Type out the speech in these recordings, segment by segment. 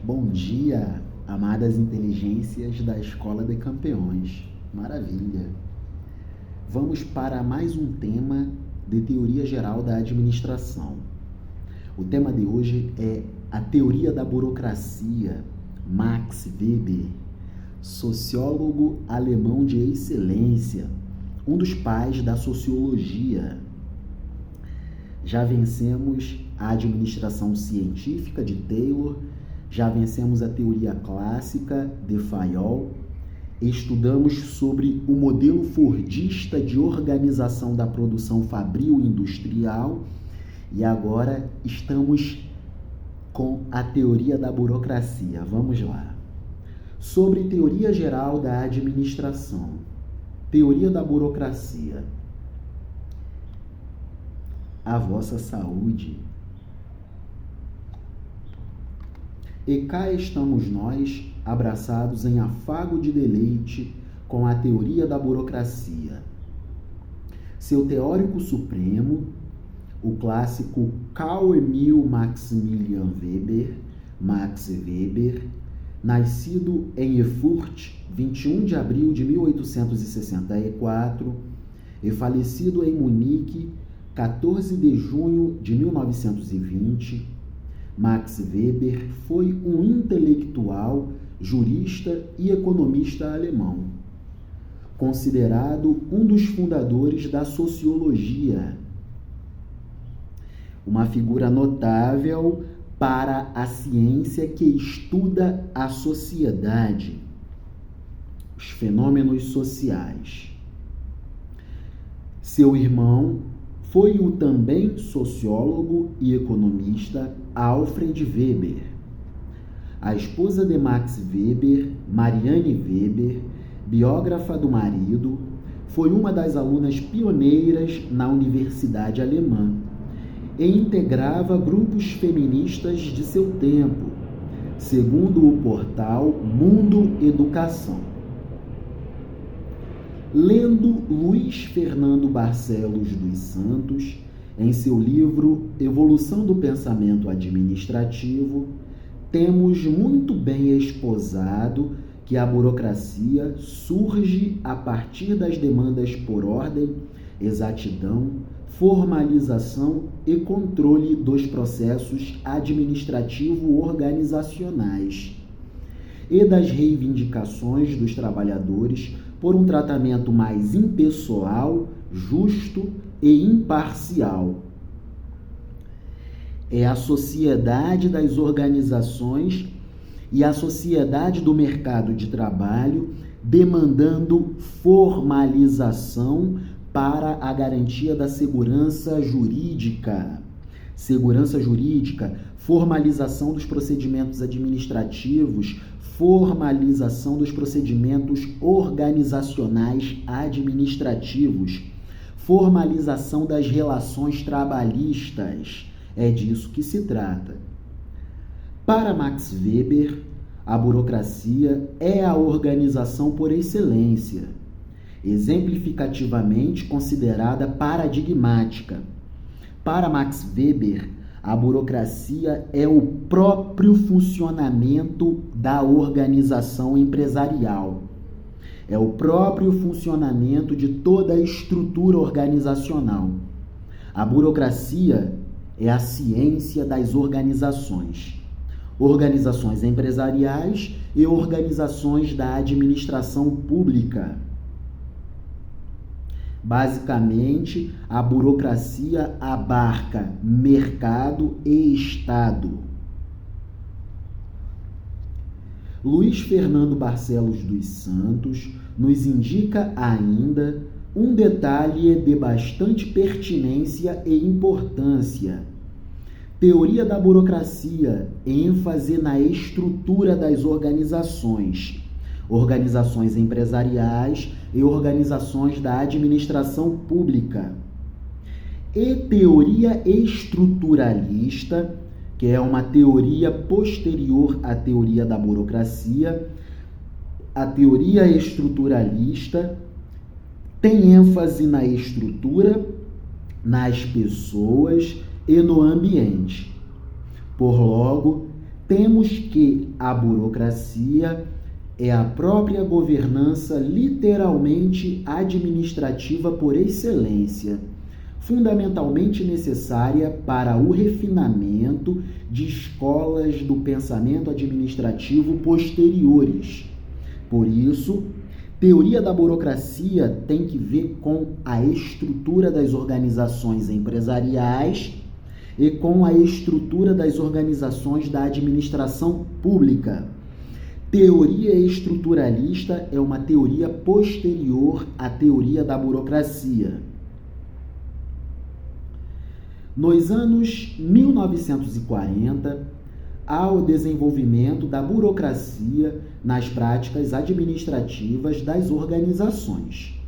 Bom dia, amadas inteligências da Escola de Campeões. Maravilha! Vamos para mais um tema de teoria geral da administração. O tema de hoje é a teoria da burocracia. Max Weber, sociólogo alemão de excelência, um dos pais da sociologia. Já vencemos a administração científica de Taylor, já vencemos a teoria clássica de Fayol, estudamos sobre o modelo fordista de organização da produção fabril e industrial e agora estamos com a teoria da burocracia. Vamos lá. Sobre teoria geral da administração, teoria da burocracia. A vossa saúde. E cá estamos nós, abraçados em afago de deleite com a teoria da burocracia. Seu teórico supremo, o clássico Carl Emil Maximilian Weber, Max Weber, nascido em Erfurt, 21 de abril de 1864, e falecido em Munique, 14 de junho de 1920, Max Weber foi um intelectual, jurista e economista alemão, considerado um dos fundadores da sociologia, uma figura notável para a ciência que estuda a sociedade, os fenômenos sociais. Seu irmão foi o também sociólogo e economista Alfred Weber. A esposa de Max Weber, Marianne Weber, biógrafa do marido, foi uma das alunas pioneiras na Universidade Alemã e integrava grupos feministas de seu tempo, segundo o portal Mundo Educação. Lendo Luiz Fernando Barcelos dos Santos, em seu livro Evolução do Pensamento Administrativo, temos muito bem esposado que a burocracia surge a partir das demandas por ordem, exatidão, formalização e controle dos processos administrativo-organizacionais e das reivindicações dos trabalhadores por um tratamento mais impessoal, justo e imparcial. É a sociedade das organizações e a sociedade do mercado de trabalho demandando formalização para a garantia da segurança jurídica, formalização dos procedimentos administrativos, formalização dos procedimentos organizacionais administrativos, formalização das relações trabalhistas. É disso que se trata. Para Max Weber, a burocracia é a organização por excelência, exemplificativamente considerada paradigmática. Para Max Weber, a burocracia é o próprio funcionamento da organização empresarial. É o próprio funcionamento de toda a estrutura organizacional. A burocracia é a ciência das organizações. Organizações empresariais e organizações da administração pública. Basicamente, a burocracia abarca mercado e Estado. Luiz Fernando Barcelos dos Santos nos indica ainda um detalhe de bastante pertinência e importância. Teoria da burocracia, ênfase na estrutura das organizações empresariais e organizações da administração pública. E teoria estruturalista, que é uma teoria posterior à teoria da burocracia. A teoria estruturalista tem ênfase na estrutura, nas pessoas e no ambiente. Por logo, temos que a burocracia é a própria governança literalmente administrativa por excelência, fundamentalmente necessária para o refinamento de escolas do pensamento administrativo posteriores. Por isso, teoria da burocracia tem que ver com a estrutura das organizações empresariais e com a estrutura das organizações da administração pública. Teoria estruturalista é uma teoria posterior à teoria da burocracia. Nos anos 1940, há o desenvolvimento da burocracia nas práticas administrativas das organizações.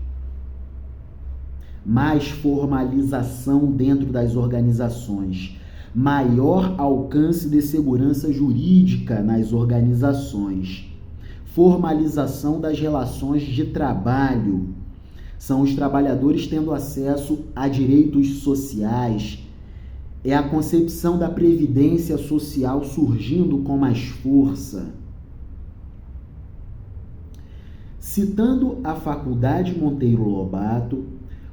Mais formalização dentro das organizações, maior alcance de segurança jurídica nas organizações, formalização das relações de trabalho. São os trabalhadores tendo acesso a direitos sociais. É a concepção da previdência social surgindo com mais força. Citando a Faculdade Monteiro Lobato,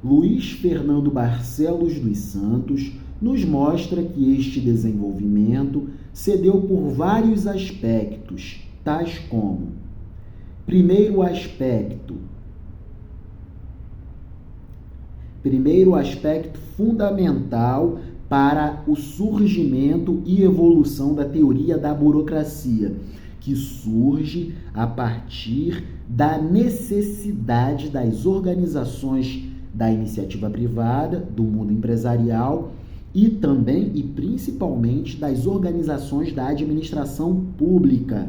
Luiz Fernando Barcelos dos Santos nos mostra que este desenvolvimento se deu por vários aspectos, tais como: primeiro aspecto fundamental para o surgimento e evolução da teoria da burocracia, que surge a partir da necessidade das organizações da iniciativa privada, do mundo empresarial e também e principalmente das organizações da administração pública,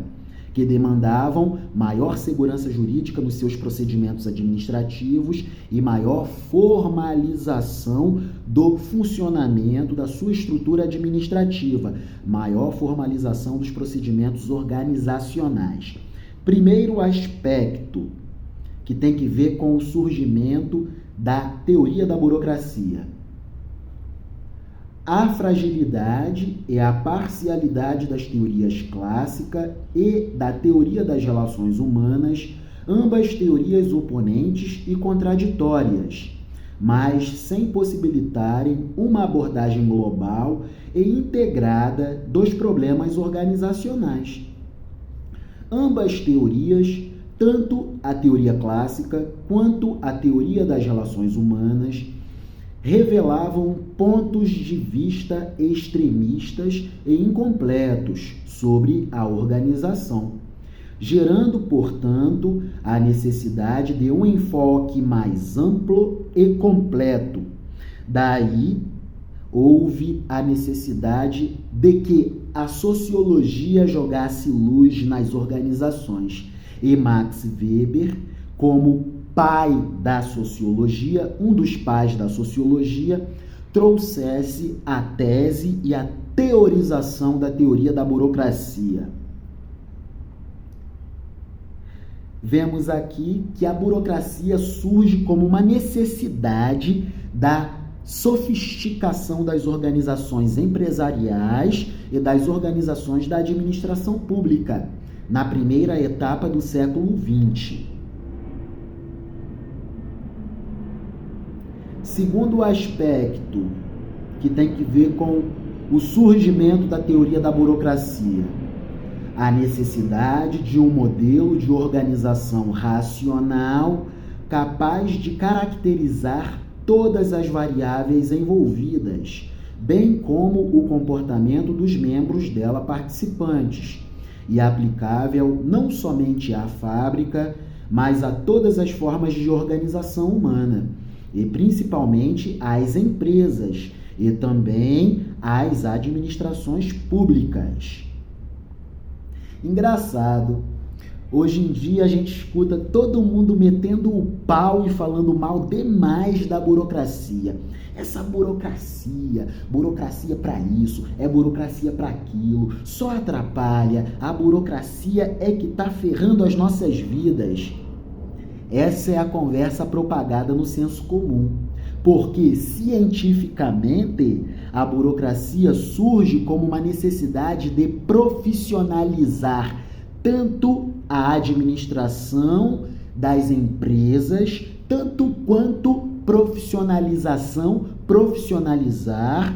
que demandavam maior segurança jurídica nos seus procedimentos administrativos e maior formalização do funcionamento da sua estrutura administrativa, maior formalização dos procedimentos organizacionais. Primeiro aspecto, que tem que ver com o surgimento da teoria da burocracia. A fragilidade e a parcialidade das teorias clássica e da teoria das relações humanas, ambas teorias oponentes e contraditórias, mas sem possibilitarem uma abordagem global e integrada dos problemas organizacionais. Ambas teorias, tanto a teoria clássica quanto a teoria das relações humanas, revelavam pontos de vista extremistas e incompletos sobre a organização, gerando, portanto, a necessidade de um enfoque mais amplo e completo. Daí, houve a necessidade de que a sociologia jogasse luz nas organizações e Max Weber, como pai da sociologia, um dos pais da sociologia, trouxesse a tese e a teorização da teoria da burocracia. Vemos aqui que a burocracia surge como uma necessidade da sofisticação das organizações empresariais e das organizações da administração pública, na primeira etapa do século XX. Segundo aspecto, que tem que ver com o surgimento da teoria da burocracia, a necessidade de um modelo de organização racional capaz de caracterizar todas as variáveis envolvidas, bem como o comportamento dos membros dela participantes, e aplicável não somente à fábrica, mas a todas as formas de organização humana, e principalmente às empresas e também às administrações públicas. Engraçado, hoje em dia a gente escuta todo mundo metendo o pau e falando mal demais da burocracia. Essa burocracia para isso, é burocracia para aquilo, só atrapalha, a burocracia é que está ferrando as nossas vidas. Essa é a conversa propagada no senso comum, porque cientificamente a burocracia surge como uma necessidade de profissionalizar tanto a administração das empresas, tanto quanto profissionalizar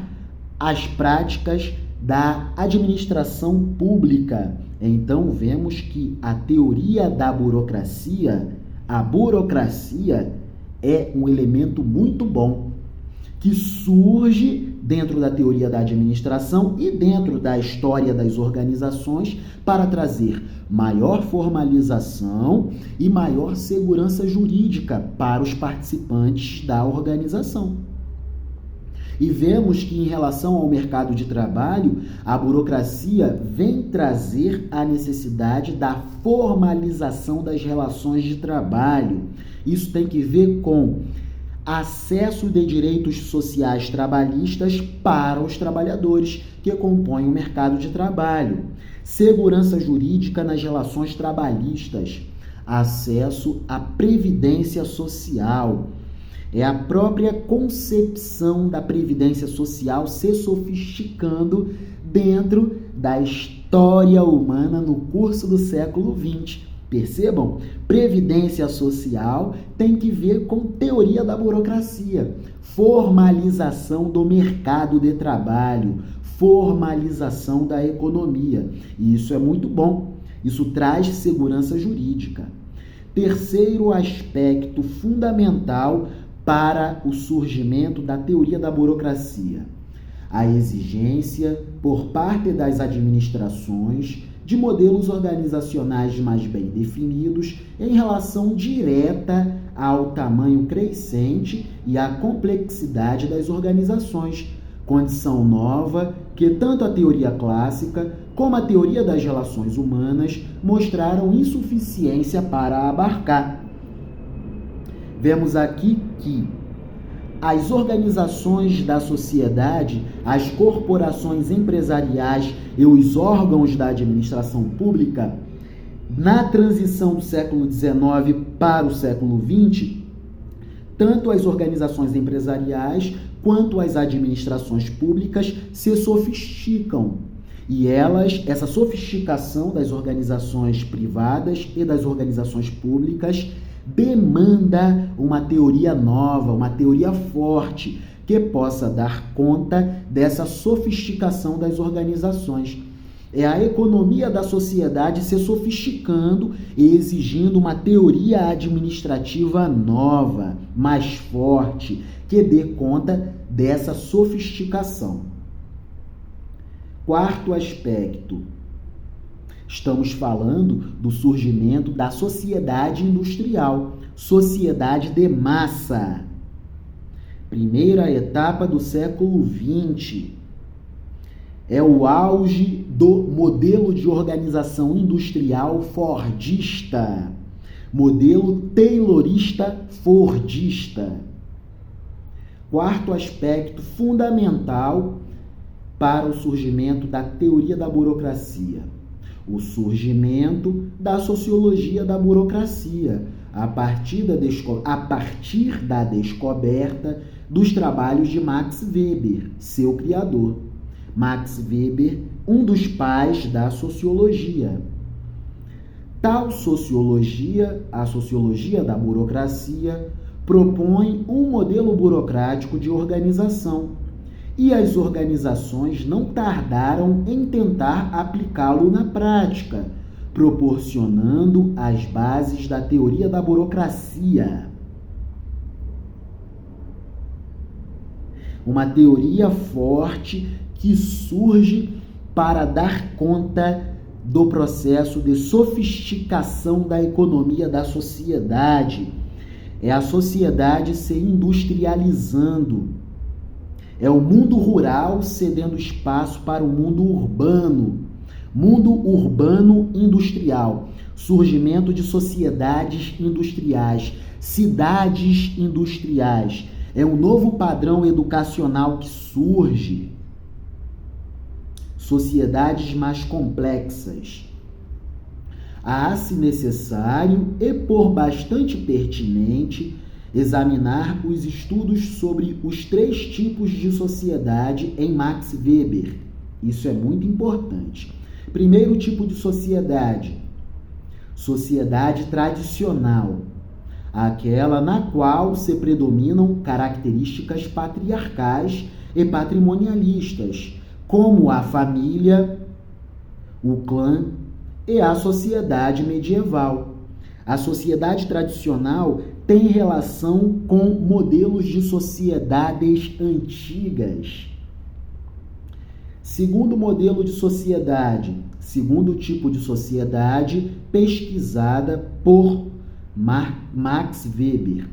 as práticas da administração pública. Então, vemos que a teoria da burocracia, a burocracia é um elemento muito bom, que surge dentro da teoria da administração e dentro da história das organizações para trazer maior formalização e maior segurança jurídica para os participantes da organização. E vemos que, em relação ao mercado de trabalho, a burocracia vem trazer a necessidade da formalização das relações de trabalho. Isso tem que ver com acesso de direitos sociais trabalhistas para os trabalhadores que compõem o mercado de trabalho, segurança jurídica nas relações trabalhistas, acesso à previdência social. É a própria concepção da previdência social se sofisticando dentro da história humana no curso do século XX. Percebam? Previdência social tem que ver com teoria da burocracia, formalização do mercado de trabalho, formalização da economia. E isso é muito bom. Isso traz segurança jurídica. Terceiro aspecto fundamental para o surgimento da teoria da burocracia: a exigência por parte das administrações de modelos organizacionais mais bem definidos em relação direta ao tamanho crescente e à complexidade das organizações, condição nova que tanto a teoria clássica como a teoria das relações humanas mostraram insuficiência para abarcar. Vemos aqui que as organizações da sociedade, as corporações empresariais e os órgãos da administração pública, na transição do século XIX para o século XX, tanto as organizações empresariais quanto as administrações públicas se sofisticam. E essa sofisticação das organizações privadas e das organizações públicas demanda uma teoria nova, uma teoria forte, que possa dar conta dessa sofisticação das organizações. É a economia da sociedade se sofisticando e exigindo uma teoria administrativa nova, mais forte, que dê conta dessa sofisticação. Quarto aspecto. Estamos falando do surgimento da sociedade industrial, sociedade de massa. Primeira etapa do século XX. É o auge do modelo de organização industrial fordista, modelo taylorista-fordista. Quarto aspecto fundamental para o surgimento da teoria da burocracia: o surgimento da sociologia da burocracia, a partir da descoberta dos trabalhos de Max Weber, seu criador. Max Weber, um dos pais da sociologia. Tal sociologia, a sociologia da burocracia, propõe um modelo burocrático de organização, e as organizações não tardaram em tentar aplicá-lo na prática, proporcionando as bases da teoria da burocracia. Uma teoria forte que surge para dar conta do processo de sofisticação da economia da sociedade. É a sociedade se industrializando. É o mundo rural cedendo espaço para o mundo urbano industrial, surgimento de sociedades industriais, cidades industriais. É um novo padrão educacional que surge. Sociedades mais complexas. Há-se necessário e por bastante pertinente examinar os estudos sobre os 3 tipos de sociedade em Max Weber. Isso é muito importante. Primeiro tipo de sociedade, sociedade tradicional, aquela na qual se predominam características patriarcais e patrimonialistas, como a família, o clã e a sociedade medieval. A sociedade tradicional tem relação com modelos de sociedades antigas. Segundo modelo de sociedade, segundo tipo de sociedade pesquisada por Max Weber.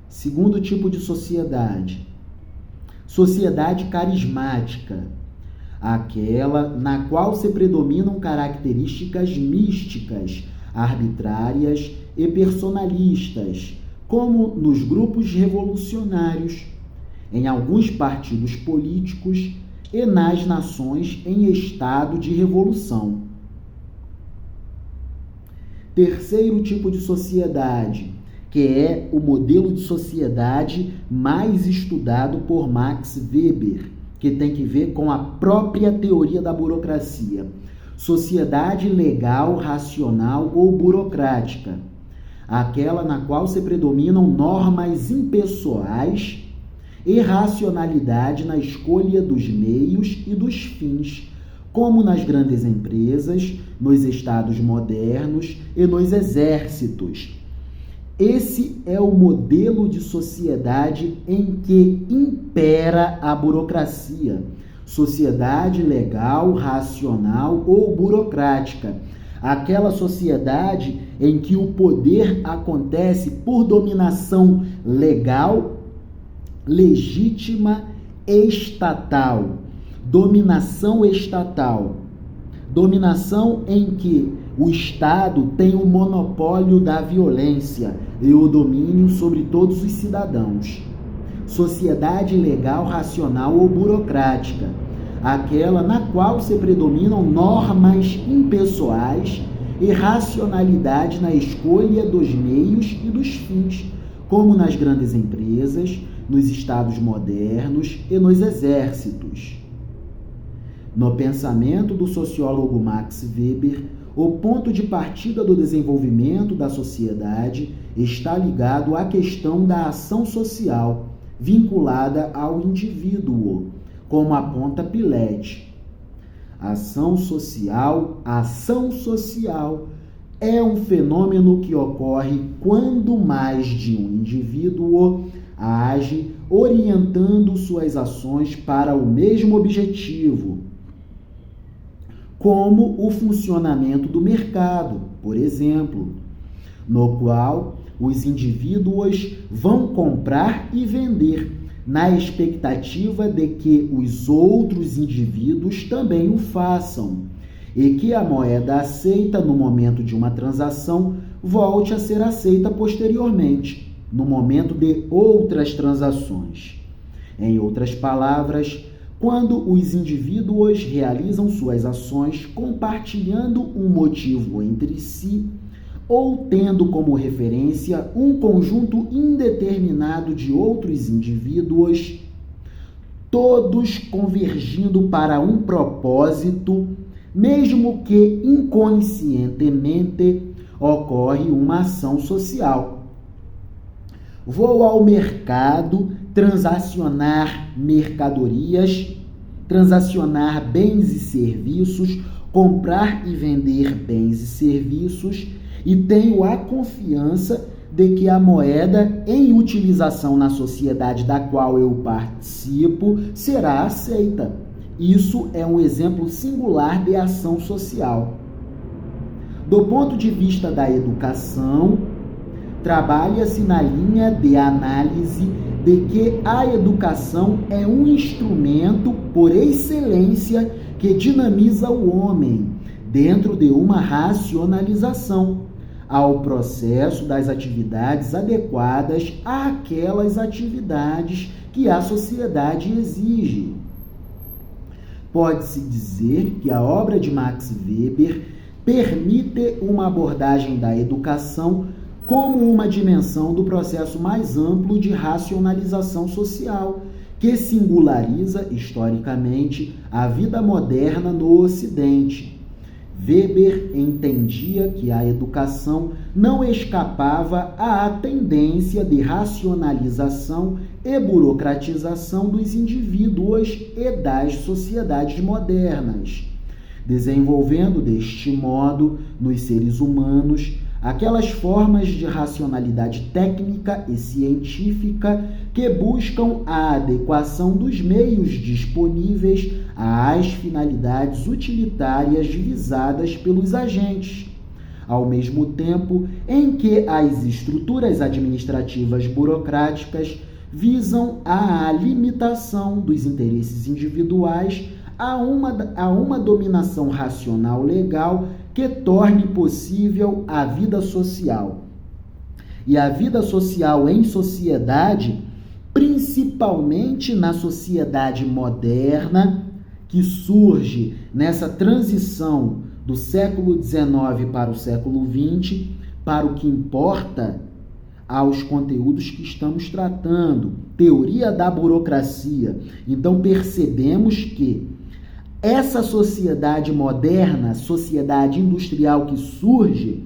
Segundo tipo de sociedade, sociedade carismática, aquela na qual se predominam características místicas, arbitrárias e personalistas, como nos grupos revolucionários, em alguns partidos políticos e nas nações em estado de revolução. Terceiro tipo de sociedade, que é o modelo de sociedade mais estudado por Max Weber, que tem que ver com a própria teoria da burocracia. Sociedade legal, racional ou burocrática, aquela na qual se predominam normas impessoais e racionalidade na escolha dos meios e dos fins, como nas grandes empresas, nos estados modernos e nos exércitos. Esse é o modelo de sociedade em que impera a burocracia. Sociedade legal, racional ou burocrática. Aquela sociedade em que o poder acontece por dominação legal, legítima, estatal. Dominação estatal. Dominação em que o Estado tem o monopólio da violência e o domínio sobre todos os cidadãos. Sociedade legal, racional ou burocrática, aquela na qual se predominam normas impessoais e racionalidade na escolha dos meios e dos fins, como nas grandes empresas, nos estados modernos e nos exércitos. No pensamento do sociólogo Max Weber, o ponto de partida do desenvolvimento da sociedade está ligado à questão da ação social, vinculada ao indivíduo, como aponta Pilet. Ação social é um fenômeno que ocorre quando mais de um indivíduo age orientando suas ações para o mesmo objetivo, como o funcionamento do mercado, por exemplo, no qual os indivíduos vão comprar e vender, na expectativa de que os outros indivíduos também o façam, e que a moeda aceita no momento de uma transação volte a ser aceita posteriormente, no momento de outras transações. Em outras palavras, quando os indivíduos realizam suas ações compartilhando um motivo entre si ou tendo como referência um conjunto indeterminado de outros indivíduos, todos convergindo para um propósito, mesmo que inconscientemente, ocorre uma ação social. Vou ao mercado transacionar mercadorias, transacionar bens e serviços, comprar e vender bens e serviços, e tenho a confiança de que a moeda em utilização na sociedade da qual eu participo será aceita. Isso é um exemplo singular de ação social. Do ponto de vista da educação, trabalha-se na linha de análise de que a educação é um instrumento por excelência que dinamiza o homem dentro de uma racionalização ao processo das atividades adequadas àquelas atividades que a sociedade exige. Pode-se dizer que a obra de Max Weber permite uma abordagem da educação como uma dimensão do processo mais amplo de racionalização social, que singulariza, historicamente, a vida moderna no Ocidente. Weber entendia que a educação não escapava à tendência de racionalização e burocratização dos indivíduos e das sociedades modernas, desenvolvendo deste modo nos seres humanos aquelas formas de racionalidade técnica e científica que buscam a adequação dos meios disponíveis às finalidades utilitárias visadas pelos agentes, ao mesmo tempo em que as estruturas administrativas burocráticas visam a limitação dos interesses individuais a uma dominação racional legal que torne possível a vida social. E a vida social em sociedade, principalmente na sociedade moderna, que surge nessa transição do século XIX para o século XX, para o que importa aos conteúdos que estamos tratando, teoria da burocracia. Então percebemos que essa sociedade moderna, sociedade industrial que surge,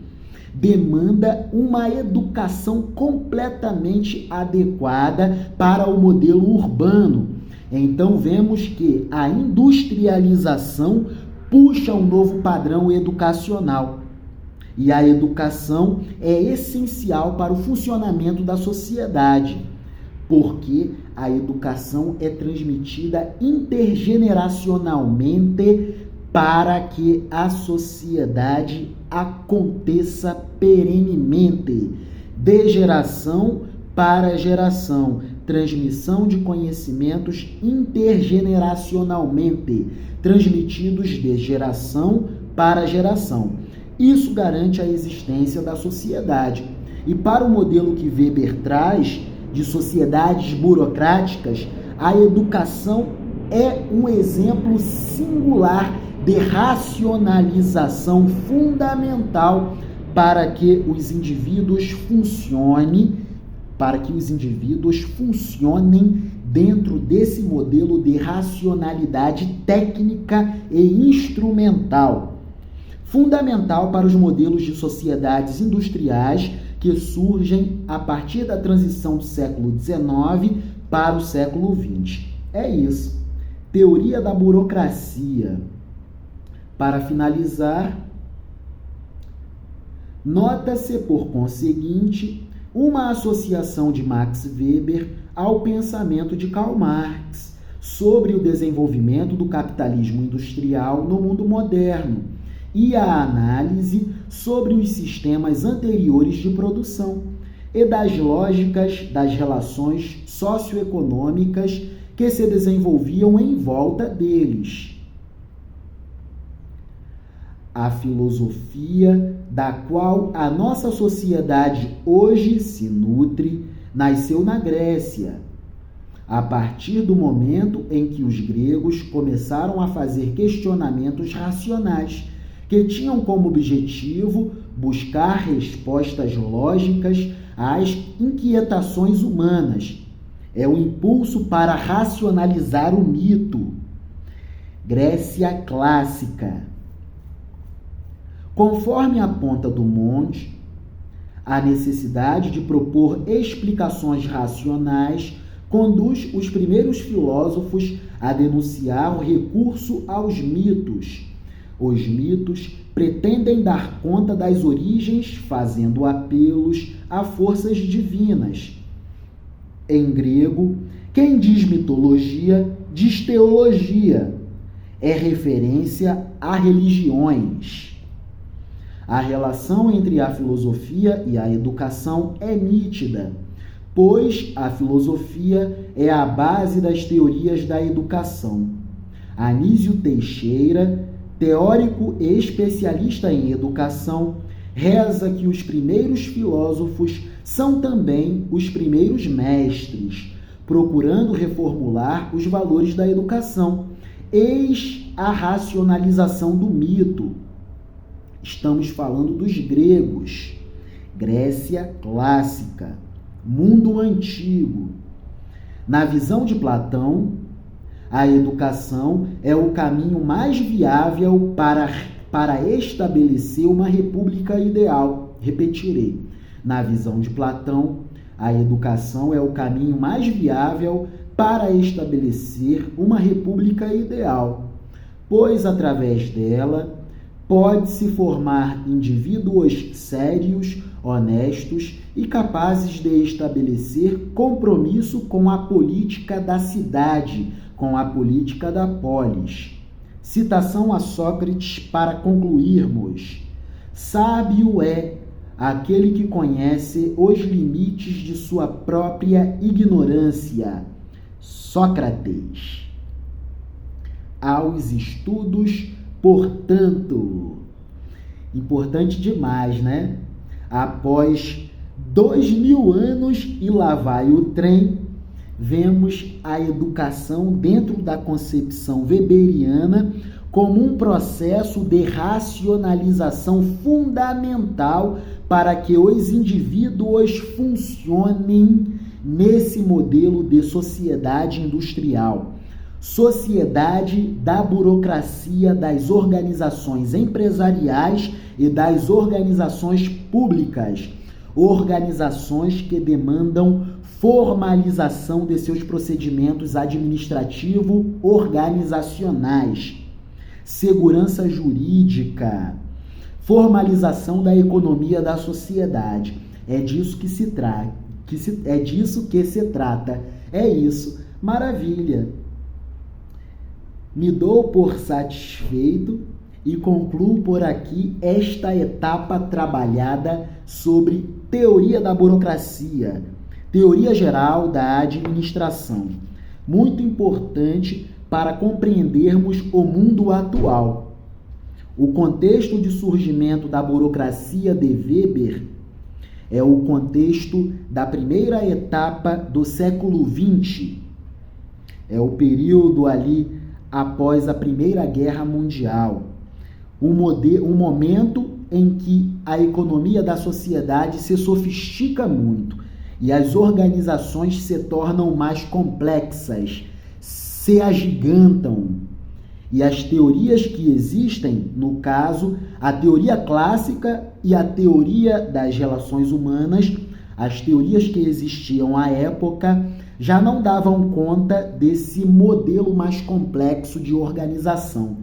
demanda uma educação completamente adequada para o modelo urbano. Então vemos que a industrialização puxa um novo padrão educacional. E a educação é essencial para o funcionamento da sociedade, porque a educação é transmitida intergeneracionalmente para que a sociedade aconteça perenemente, de geração para geração, transmissão de conhecimentos intergeneracionalmente, transmitidos de geração para geração. Isso garante a existência da sociedade. E para o modelo que Weber traz, de sociedades burocráticas, a educação é um exemplo singular de racionalização fundamental para que os indivíduos funcionem dentro desse modelo de racionalidade técnica e instrumental, fundamental para os modelos de sociedades industriais que surgem a partir da transição do século XIX para o século XX. É isso. Teoria da burocracia. Para finalizar, nota-se, por conseguinte, uma associação de Max Weber ao pensamento de Karl Marx sobre o desenvolvimento do capitalismo industrial no mundo moderno e a análise sobre os sistemas anteriores de produção e das lógicas das relações socioeconômicas que se desenvolviam em volta deles. A filosofia da qual a nossa sociedade hoje se nutre nasceu na Grécia, a partir do momento em que os gregos começaram a fazer questionamentos racionais que tinham como objetivo buscar respostas lógicas às inquietações humanas. É o impulso para racionalizar o mito. Grécia clássica. Conforme aponta Dumont, a necessidade de propor explicações racionais conduz os primeiros filósofos a denunciar o recurso aos mitos. Os mitos pretendem dar conta das origens, fazendo apelos a forças divinas. Em grego, quem diz mitologia, diz teologia. É referência a religiões. A relação entre a filosofia e a educação é nítida, pois a filosofia é a base das teorias da educação. Anísio Teixeira, teórico e especialista em educação, reza que os primeiros filósofos são também os primeiros mestres, procurando reformular os valores da educação. Eis a racionalização do mito. Estamos falando dos gregos. Grécia clássica, mundo antigo. Na visão de Platão, a educação é o caminho mais viável para estabelecer uma república ideal. Repetirei. Na visão de Platão, a educação é o caminho mais viável para estabelecer uma república ideal, pois através dela pode-se formar indivíduos sérios, honestos e capazes de estabelecer compromisso com a política da cidade, com a política da polis. Citação a Sócrates para concluirmos. Sábio é aquele que conhece os limites de sua própria ignorância. Sócrates. Aos estudos, portanto. Importante demais, né? Após 2000 anos e lá vai o trem, vemos a educação dentro da concepção weberiana como um processo de racionalização fundamental para que os indivíduos funcionem nesse modelo de sociedade industrial. Sociedade da burocracia das organizações empresariais e das organizações públicas, organizações que demandam formalização de seus procedimentos administrativo-organizacionais, segurança jurídica, formalização da economia da sociedade. É disso que se trata. É isso. Maravilha. Me dou por satisfeito e concluo por aqui esta etapa trabalhada sobre teoria da burocracia, teoria geral da administração, muito importante para compreendermos o mundo atual. O contexto de surgimento da burocracia de Weber é o contexto da primeira etapa do século XX. É o período ali após a Primeira Guerra Mundial. Um momento em que a economia da sociedade se sofistica muito e as organizações se tornam mais complexas, se agigantam. E as teorias que existem, no caso, a teoria clássica e a teoria das relações humanas, as teorias que existiam à época, já não davam conta desse modelo mais complexo de organização.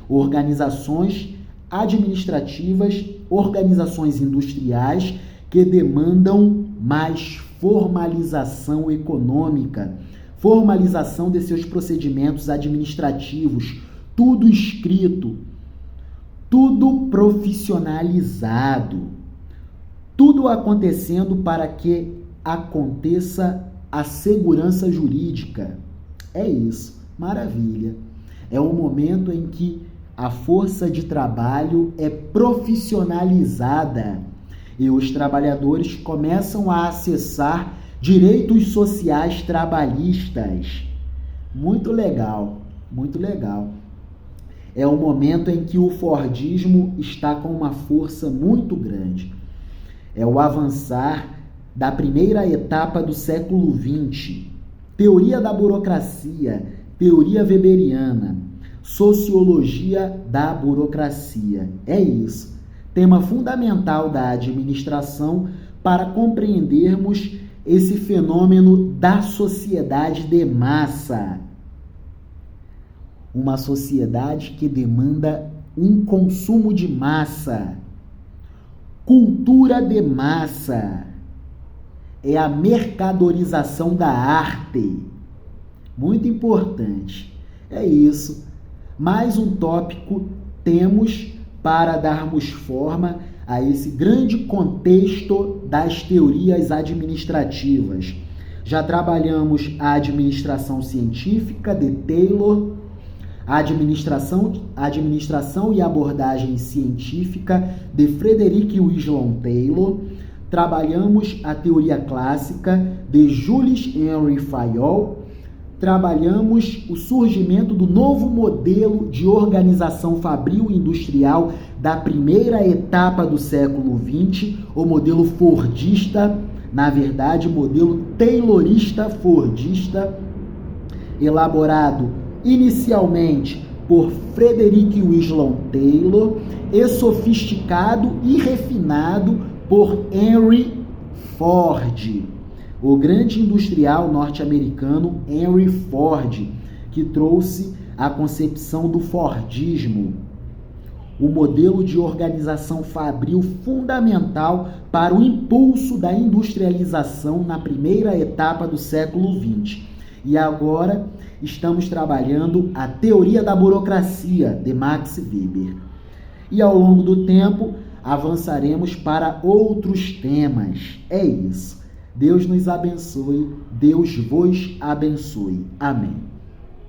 Organizações administrativas, organizações industriais que demandam mais formalização econômica, formalização de seus procedimentos administrativos, tudo escrito, tudo profissionalizado, tudo acontecendo para que aconteça a segurança jurídica. É isso, maravilha. É um momento em que a força de trabalho é profissionalizada e os trabalhadores começam a acessar direitos sociais trabalhistas. Muito legal, muito legal. É um momento em que o fordismo está com uma força muito grande. É o avançar da primeira etapa do século XX. Teoria da burocracia, teoria weberiana, sociologia da burocracia. É isso. Tema fundamental da administração para compreendermos esse fenômeno da sociedade de massa. Uma sociedade que demanda um consumo de massa. Cultura de massa. É a mercadorização da arte. Muito importante. É isso. Mais um tópico temos para darmos forma a esse grande contexto das teorias administrativas. Já trabalhamos a administração científica de Taylor, a administração e abordagem científica de Frederick Winslow Taylor. Trabalhamos a teoria clássica de Jules Henry Fayol. trabalhamos o surgimento do novo modelo de organização fabril industrial da primeira etapa do século XX, o modelo fordista, na verdade, modelo taylorista fordista, elaborado inicialmente por Frederick Winslow Taylor e sofisticado e refinado por Henry Ford, o grande industrial norte-americano Henry Ford, que trouxe a concepção do Fordismo, o modelo de organização fabril fundamental para o impulso da industrialização na primeira etapa do século XX. E agora estamos trabalhando a teoria da burocracia de Max Weber. E ao longo do tempo avançaremos para outros temas. É isso. Deus nos abençoe, Deus vos abençoe. Amém.